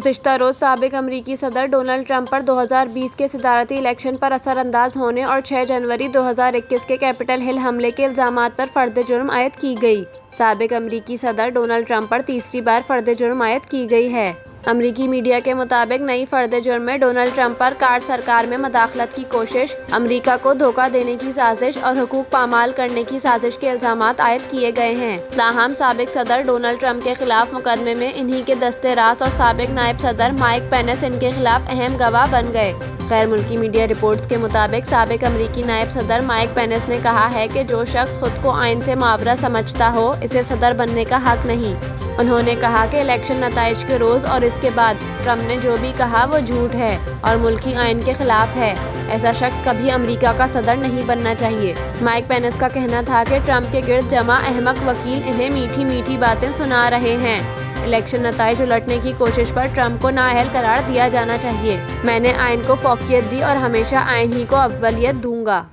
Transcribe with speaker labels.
Speaker 1: गुज़िश्ता रोज़ साबिक अमरीकी सदर डोनाल्ड ट्रंप पर 2020 के सदारती इलेक्शन पर असरअंदाज होने और 6 जनवरी 2021 के कैपिटल हिल हमले के इल्ज़ामात पर फर्द जुर्म आयद की गई। साबिक अमरीकी सदर डोनाल्ड ट्रंप पर तीसरी बार फर्द जुर्म आयद की गई है। अमरीकी मीडिया के मुताबिक नई फर्द जुर्म में डोनाल्ड ट्रंप पर कार्ड सरकार में मदाखलत की कोशिश, अमरीका को धोखा देने की साजिश और हुकूक पामाल करने की साजिश के इल्ज़ामात आयद किए गए हैं। ताहम साबिक सदर डोनाल्ड ट्रंप के खिलाफ मुकदमे में इन्हीं के दस्ते रास्त और साबिक नायब सदर माइक पेनेस इनके खिलाफ अहम गवाह बन गए। गैर मुल्की मीडिया रिपोर्ट्स के मुताबिक साबिक अमरीकी नायब सदर माइक पेनेस ने कहा है कि जो शख्स खुद को आइन से मावरा समझता हो, इसे सदर बनने का हक नहीं। उन्होंने कहा कि इलेक्शन नताइज के रोज़ और इसके बाद ट्रंप ने जो भी कहा वो झूठ है और मुल्की आइन के खिलाफ है। ऐसा शख्स कभी अमेरिका का सदर नहीं बनना चाहिए। माइक पेनेस का कहना था कि ट्रंप के गिर्द जमा अहमक वकील इन्हें मीठी मीठी बातें सुना रहे हैं। इलेक्शन नताइज उलटने की कोशिश पर ट्रंप को नाअहल करार दिया जाना चाहिए। मैंने आइन को फौकियत दी और हमेशा आइन ही को अव्वलियत दूंगा।